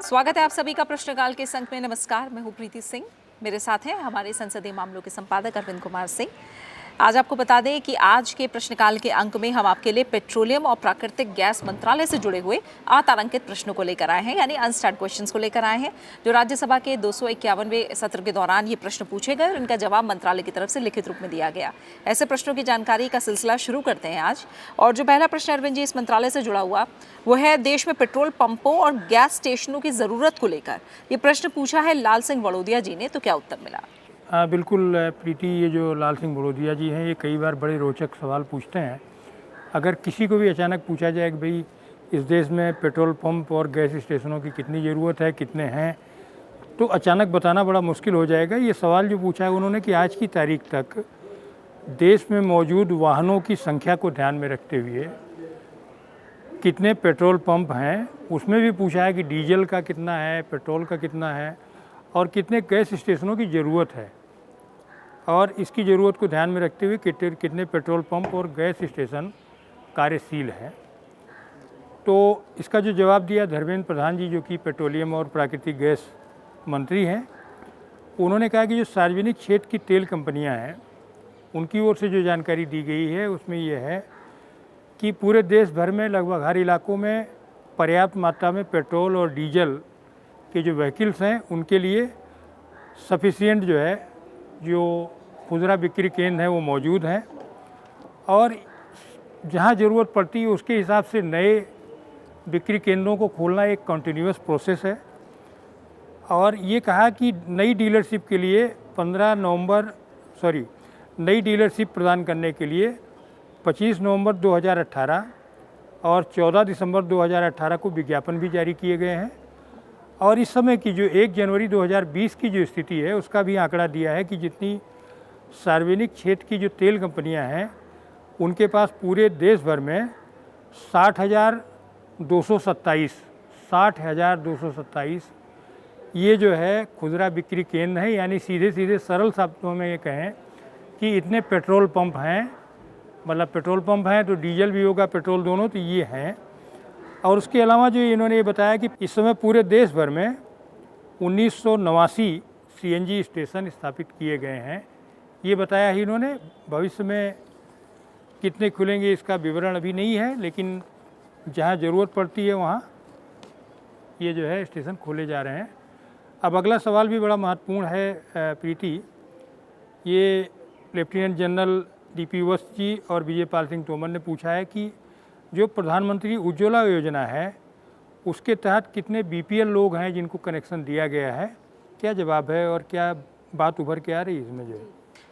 स्वागत है आप सभी का प्रश्नकाल के इस अंक में। नमस्कार, मैं हूँ प्रीति सिंह। मेरे साथ हैं हमारे संसदीय मामलों के संपादक अरविंद कुमार सिंह। आज आपको बता दें कि आज के प्रश्नकाल के अंक में हम आपके लिए पेट्रोलियम और प्राकृतिक गैस मंत्रालय से जुड़े हुए अतारांकित प्रश्नों को लेकर आए हैं, यानी अनस्टैंड क्वेश्चंस को लेकर आए हैं, जो राज्यसभा के 251वें सत्र के दौरान ये प्रश्न पूछे गए और इनका जवाब मंत्रालय की तरफ से लिखित रूप में दिया गया। ऐसे प्रश्नों की जानकारी का सिलसिला शुरू करते हैं आज। और जो पहला प्रश्न अरविंद जी इस मंत्रालय से जुड़ा हुआ वो है देश में पेट्रोल पंपों और गैस स्टेशनों की जरूरत को लेकर। ये प्रश्न पूछा है लाल सिंह वड़ोदिया जी ने, तो क्या उत्तर मिला? बिल्कुल प्रीति, ये जो लाल सिंह बड़ोदिया जी हैं ये कई बार बड़े रोचक सवाल पूछते हैं। अगर किसी को भी अचानक पूछा जाए कि भाई इस देश में पेट्रोल पंप और गैस स्टेशनों की कितनी ज़रूरत है, कितने हैं, तो अचानक बताना बड़ा मुश्किल हो जाएगा। ये सवाल जो पूछा है उन्होंने कि आज की तारीख तक देश में मौजूद वाहनों की संख्या को ध्यान में रखते हुए कितने पेट्रोल पंप हैं, उसमें भी पूछा है कि डीजल का कितना है, पेट्रोल का कितना है और कितने गैस स्टेशनों की ज़रूरत है, और इसकी ज़रूरत को ध्यान में रखते हुए कितने पेट्रोल पंप और गैस स्टेशन कार्यशील हैं। तो इसका जो जवाब दिया धर्मेंद्र प्रधान जी, जो कि पेट्रोलियम और प्राकृतिक गैस मंत्री हैं, उन्होंने कहा कि जो सार्वजनिक क्षेत्र की तेल कंपनियां हैं उनकी ओर से जो जानकारी दी गई है उसमें यह है कि पूरे देश भर में लगभग हर इलाकों में पर्याप्त मात्रा में पेट्रोल और डीजल के जो व्हीकल्स हैं उनके लिए सफिशिएंट जो है जो खुदरा बिक्री केंद्र हैं वो मौजूद हैं, और जहां ज़रूरत पड़ती है उसके हिसाब से नए बिक्री केंद्रों को खोलना एक कंटिन्यूअस प्रोसेस है। और ये कहा कि नई डीलरशिप के लिए नई डीलरशिप प्रदान करने के लिए 25 नवंबर 2018 और 14 दिसंबर 2018 को विज्ञापन भी जारी किए गए हैं। और इस समय की जो 1 जनवरी 2020 की जो स्थिति है उसका भी आंकड़ा दिया है कि जितनी सार्वजनिक क्षेत्र की जो तेल कंपनियां हैं उनके पास पूरे देश भर में 60,227 ये जो है खुदरा बिक्री केंद्र है, यानी सीधे सीधे सरल शब्दों में ये कहें कि इतने पेट्रोल पंप हैं, मतलब पेट्रोल पंप हैं तो डीजल भी होगा, पेट्रोल दोनों, तो ये हैं। और उसके अलावा जो इन्होंने ये बताया कि इस समय पूरे देश भर में 1989 सीएनजी स्टेशन स्थापित किए गए हैं। ये बताया ही इन्होंने। भविष्य में कितने खुलेंगे इसका विवरण अभी नहीं है, लेकिन जहाँ ज़रूरत पड़ती है वहाँ ये जो है स्टेशन खोले जा रहे हैं। अब अगला सवाल भी बड़ा महत्वपूर्ण है प्रीति। ये लेफ्टिनेंट जनरल डीपी वत्स जी और विजय पाल सिंह तोमर ने पूछा है कि जो प्रधानमंत्री उज्ज्वला योजना है उसके तहत कितने बीपीएल लोग हैं जिनको कनेक्शन दिया गया है। क्या जवाब है और क्या बात उभर के आ रही है इसमें?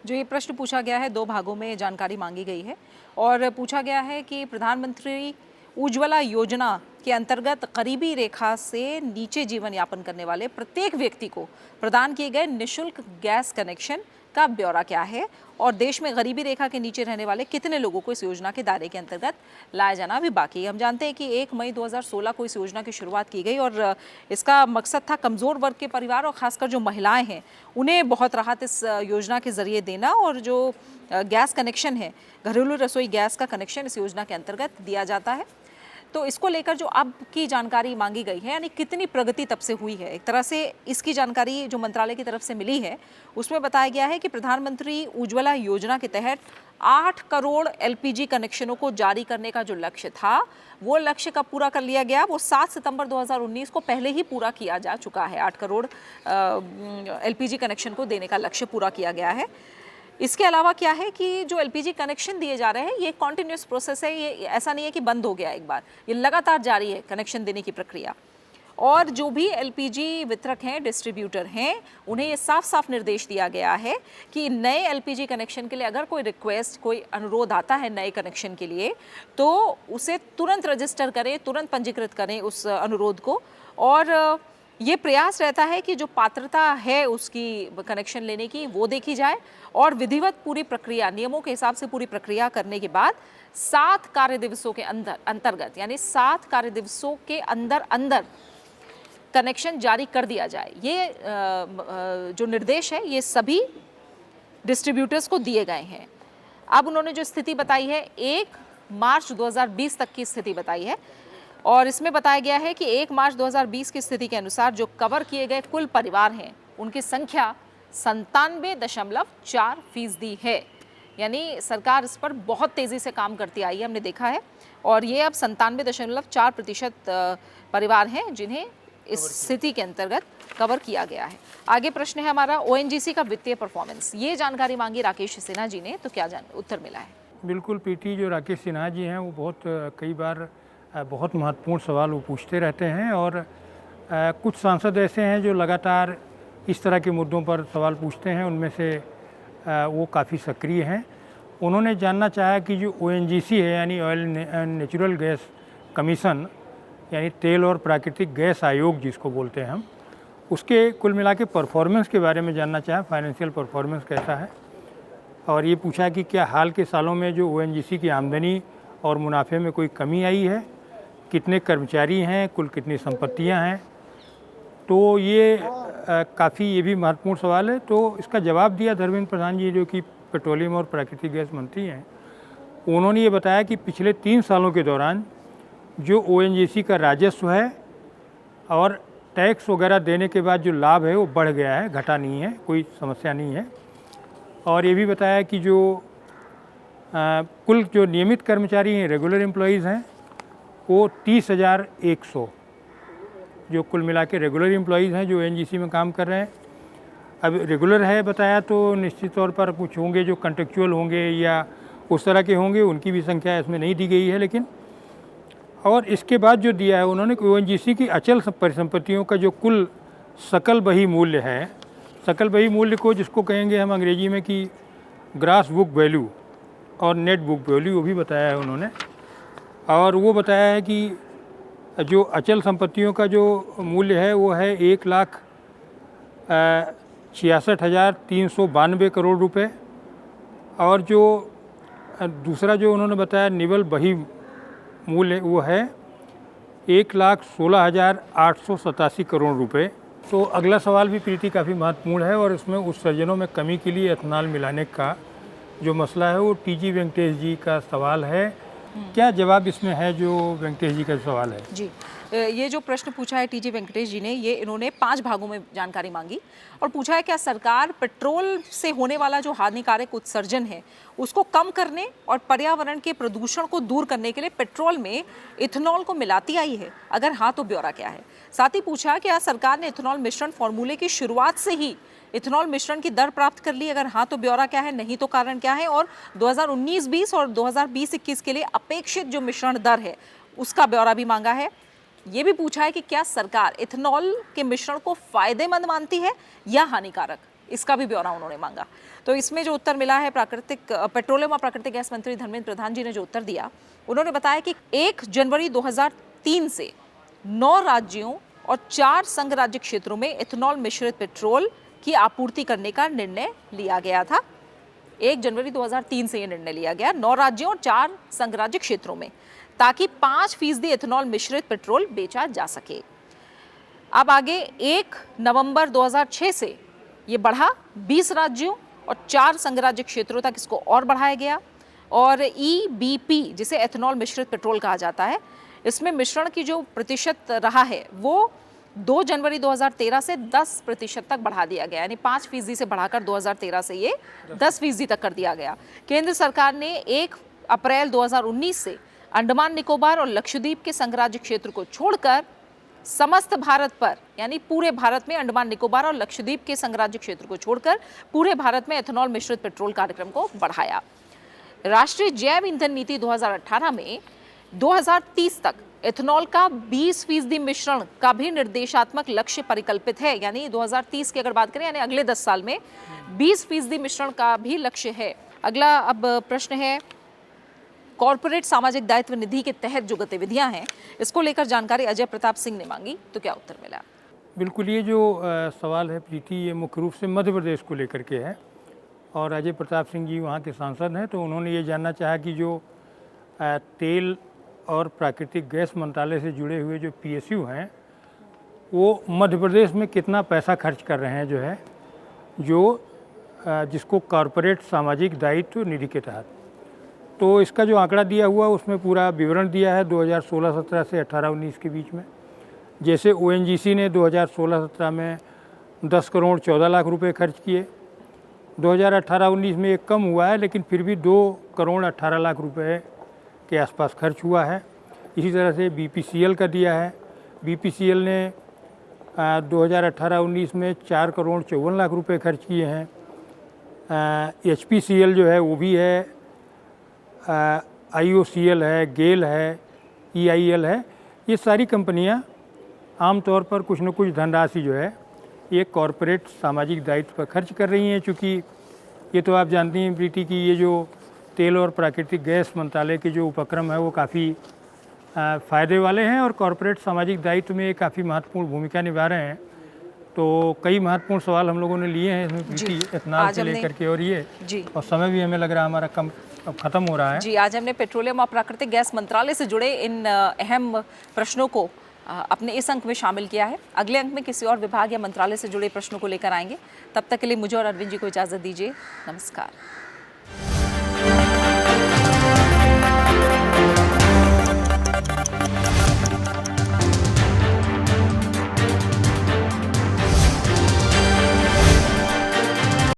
जो ये प्रश्न पूछा गया है, 2 भागों में जानकारी मांगी गई है और पूछा गया है कि प्रधानमंत्री उज्ज्वला योजना के अंतर्गत गरीबी रेखा से नीचे जीवन यापन करने वाले प्रत्येक व्यक्ति को प्रदान किए गए निःशुल्क गैस कनेक्शन का ब्यौरा क्या है, और देश में गरीबी रेखा के नीचे रहने वाले कितने लोगों को इस योजना के दायरे के अंतर्गत लाया जाना अभी बाकी है। हम जानते हैं कि 1 मई 2016 को इस योजना की शुरुआत की गई और इसका मकसद था कमज़ोर वर्ग के परिवार और ख़ासकर जो महिलाएं हैं उन्हें बहुत राहत इस योजना के ज़रिए देना, और जो गैस कनेक्शन है, घरेलू रसोई गैस का कनेक्शन इस योजना के अंतर्गत दिया जाता है। तो इसको लेकर जो अब की जानकारी मांगी गई है, यानी कितनी प्रगति तब से हुई है, एक तरह से इसकी जानकारी जो मंत्रालय की तरफ से मिली है उसमें बताया गया है कि प्रधानमंत्री उज्ज्वला योजना के तहत 8 करोड़ एलपीजी कनेक्शनों को जारी करने का जो लक्ष्य था वो लक्ष्य कब पूरा कर लिया गया? वो 7 सितंबर 2019 को पहले ही पूरा किया जा चुका है। 8 करोड़ एलपीजी कनेक्शन को देने का लक्ष्य पूरा किया गया है। इसके अलावा क्या है कि जो एलपीजी कनेक्शन दिए जा रहे हैं ये कॉन्टिन्यूस प्रोसेस है, ये ऐसा नहीं है कि बंद हो गया एक बार, ये लगातार जारी है कनेक्शन देने की प्रक्रिया। और जो भी एलपीजी वितरक हैं, डिस्ट्रीब्यूटर हैं, उन्हें ये साफ साफ निर्देश दिया गया है कि नए एलपीजी कनेक्शन के लिए अगर कोई रिक्वेस्ट, कोई अनुरोध आता है नए कनेक्शन के लिए तो उसे तुरंत रजिस्टर करें, तुरंत पंजीकृत करें उस अनुरोध को। और ये प्रयास रहता है कि जो पात्रता है उसकी कनेक्शन लेने की वो देखी जाए, और विधिवत पूरी प्रक्रिया, नियमों के हिसाब से पूरी प्रक्रिया करने के बाद 7 कार्य दिवसों के अंतर्गत, यानी 7 कार्य दिवसों के अंदर कनेक्शन जारी कर दिया जाए। ये जो निर्देश है ये सभी डिस्ट्रीब्यूटर्स को दिए गए हैं। अब उन्होंने जो स्थिति बताई है 1 मार्च 2020 तक की स्थिति बताई है। और इसमें बताया गया है कि 1 मार्च 2020 की स्थिति के अनुसार जो कवर किए गए कुल परिवार हैं उनकी संख्या 97.4% है। यानी सरकार इस पर बहुत तेज़ी से काम करती आई है, हमने देखा है। और ये अब 97.4% परिवार हैं जिन्हें इस स्थिति के अंतर्गत कवर किया गया है। आगे प्रश्न है हमारा ओएनजीसी का वित्तीय परफॉर्मेंस। ये जानकारी मांगी राकेश सिन्हा जी ने, तो क्या उत्तर मिला है? बिल्कुल पीटी, जो राकेश सिन्हा जी हैं वो बहुत कई बार बहुत महत्वपूर्ण सवाल वो पूछते रहते हैं और कुछ सांसद ऐसे हैं जो लगातार इस तरह के मुद्दों पर सवाल पूछते हैं, उनमें से वो काफ़ी सक्रिय हैं। उन्होंने जानना चाहा कि जो ओएनजीसी है यानी oil and natural gas commission यानी तेल और प्राकृतिक गैस आयोग जिसको बोलते हैं हम, उसके कुल मिला के परफॉर्मेंस के बारे में जानना चाहा, फाइनेंशियल परफॉर्मेंस कैसा है। और ये पूछा कि क्या हाल के सालों में जो ओएनजीसी की आमदनी और मुनाफे में कोई कमी आई है, कितने कर्मचारी हैं, कुल कितनी संपत्तियां हैं। तो ये काफ़ी ये भी महत्वपूर्ण सवाल है। तो इसका जवाब दिया धर्मेंद्र प्रधान जी, जो कि पेट्रोलियम और प्राकृतिक गैस मंत्री हैं। उन्होंने ये बताया कि पिछले 3 सालों के दौरान जो ओएनजीसी का राजस्व है और टैक्स वगैरह देने के बाद जो लाभ है वो बढ़ गया है, घटा नहीं है, कोई समस्या नहीं है। और ये भी बताया कि जो कुल जो नियमित कर्मचारी हैं, रेगुलर एम्प्लॉइज़ हैं, वो 30,100 जो कुल मिला के रेगुलर एम्प्लॉइज़ हैं जो ओएनजीसी में काम कर रहे हैं। अब रेगुलर है बताया तो निश्चित तौर पर कुछ होंगे जो कॉन्ट्रेक्चुअल होंगे या उस तरह के होंगे, उनकी भी संख्या इसमें नहीं दी गई है। लेकिन और इसके बाद जो दिया है उन्होंने ओएनजीसी की अचल परिसंपत्तियों का जो कुल सकल बही मूल्य है, सकल बही मूल्य को जिसको कहेंगे हम अंग्रेजी में कि ग्रास बुक वैल्यू और नेट बुक वैल्यू, वो भी बताया है उन्होंने। और वो बताया है कि जो अचल संपत्तियों का जो मूल्य है वो है 1,66,392 करोड़ रुपए। और जो दूसरा जो उन्होंने बताया निवल बही मूल्य वो है 1,16,887 करोड़ रुपए। तो अगला सवाल भी प्रीति काफ़ी महत्वपूर्ण है और इसमें उत्सर्जनों में कमी के लिए एथनॉल मिलाने का जो मसला है वो टीजी वेंकटेश जी का सवाल है। क्या जवाब इसमें है जो वेंकटेश जी का सवाल है? जी, ये जो प्रश्न पूछा है टीजी वेंकटेश जी ने, ये इन्होंने 5 भागों में जानकारी मांगी और पूछा है क्या सरकार पेट्रोल से होने वाला जो हानिकारक उत्सर्जन है उसको कम करने और पर्यावरण के प्रदूषण को दूर करने के लिए पेट्रोल में इथेनॉल को मिलाती आई है, अगर हाँ तो ब्यौरा क्या है। साथ ही पूछा क्या सरकार ने इथेनॉल मिश्रण फॉर्मूले की शुरुआत से ही इथेनॉल मिश्रण की दर प्राप्त कर ली, अगर हाँ तो ब्यौरा क्या है, नहीं तो कारण क्या है। और 2019-20 और 2020-21 के लिए अपेक्षित जो मिश्रण दर है उसका ब्यौरा भी मांगा है। ये भी पूछा है कि क्या सरकार इथेनॉल के मिश्रण को फायदेमंद मानती है या हानिकारक, इसका भी ब्यौरा उन्होंने मांगा। तो इसमें जो उत्तर मिला है पेट्रोलियम और प्राकृतिक गैस मंत्री धर्मेंद्र प्रधान जी ने जो उत्तर दिया, उन्होंने बताया कि 1 जनवरी 2003 से 9 राज्यों और 4 संघ राज्य क्षेत्रों में इथेनॉल मिश्रित पेट्रोल की आपूर्ति करने का निर्णय लिया गया था। 1 जनवरी 2003 से यह निर्णय लिया गया 9 राज्यों और 4 संघ राज्य क्षेत्रों में, ताकि 5% इथेनॉल मिश्रित पेट्रोल बेचा जा सके। अब आगे 1 नवंबर 2006 से ये बढ़ा 20 राज्यों और 4 संघ राज्य क्षेत्रों तक इसको और बढ़ाया गया। और EBP जिसे एथेनॉल मिश्रित पेट्रोल कहा जाता है, इसमें मिश्रण की जो प्रतिशत रहा है वो 2 जनवरी 2013 से 10% तक बढ़ा दिया गया, यानी 5% से बढ़ाकर 2013 से ये 10% तक कर दिया गया। केंद्र सरकार ने 1 अप्रैल 2019 से अंडमान निकोबार और लक्षद्वीप के संघ राज्य क्षेत्र को छोड़कर समस्त भारत पर, यानी पूरे भारत में अंडमान निकोबार और लक्षद्वीप के संघ राज्य क्षेत्र को छोड़कर पूरे भारत में एथेनॉल मिश्रित पेट्रोल कार्यक्रम को बढ़ाया। राष्ट्रीय जैव ईंधन नीति 2018 में 2030 तक एथेनॉल का 20% मिश्रण का भी निर्देशात्मक लक्ष्य परिकल्पित है, यानी 2030 की अगर बात करें यानी अगले 10 साल में 20% मिश्रण का भी लक्ष्य है। अगला अब प्रश्न है कॉर्पोरेट सामाजिक दायित्व निधि के तहत जो गतिविधियां हैं, इसको लेकर जानकारी अजय प्रताप सिंह ने मांगी, तो क्या उत्तर मिला? बिल्कुल, ये जो सवाल है प्रीति, ये मुख्य रूप से मध्य प्रदेश को लेकर के है और अजय प्रताप सिंह जी वहाँ के सांसद हैं, तो उन्होंने ये जानना चाहा कि जो तेल और प्राकृतिक गैस मंत्रालय से जुड़े हुए जो PSU हैं वो मध्य प्रदेश में कितना पैसा खर्च कर रहे हैं, जो है जिसको कॉर्पोरेट सामाजिक दायित्व निधि के तहत। तो इसका जो आंकड़ा दिया हुआ उसमें पूरा विवरण दिया है 2016-17 से 18-19 के बीच में। जैसे ONGC ने 2016-17 में 10 करोड़ 14 लाख रुपए खर्च किए, 2018-19 में एक कम हुआ है लेकिन फिर भी 2 करोड़ 18 लाख रुपए के आसपास खर्च हुआ है। इसी तरह से BPCL का दिया है, BPCL ने 2018-19 में 4 करोड़ 54 लाख रुपए खर्च किए हैं। HPCL जो है वो भी है, IOCL है, गेल है, EIL है। ये सारी कंपनियां आमतौर पर कुछ न कुछ धनराशि जो है ये कॉरपोरेट सामाजिक दायित्व पर खर्च कर रही हैं। चूँकि ये तो आप जानती हैं प्रीति की ये जो तेल और प्राकृतिक गैस मंत्रालय के जो उपक्रम है वो काफ़ी फ़ायदे वाले हैं और कॉरपोरेट सामाजिक दायित्व में ये काफ़ी महत्वपूर्ण भूमिका निभा रहे हैं। तो कई महत्वपूर्ण सवाल हम लोगों ने लिए हैं इसमें प्रीति, एथनॉल से लेकर के और ये जी, और समय भी हमें लग रहा है हमारा कम अब ख़त्म हो रहा है। जी, आज हमने पेट्रोलियम और प्राकृतिक गैस मंत्रालय से जुड़े इन अहम प्रश्नों को अपने इस अंक में शामिल किया है। अगले अंक में किसी और विभाग या मंत्रालय से जुड़े प्रश्नों को लेकर आएंगे। तब तक के लिए मुझे और अरविंद जी को इजाज़त दीजिए। नमस्कार।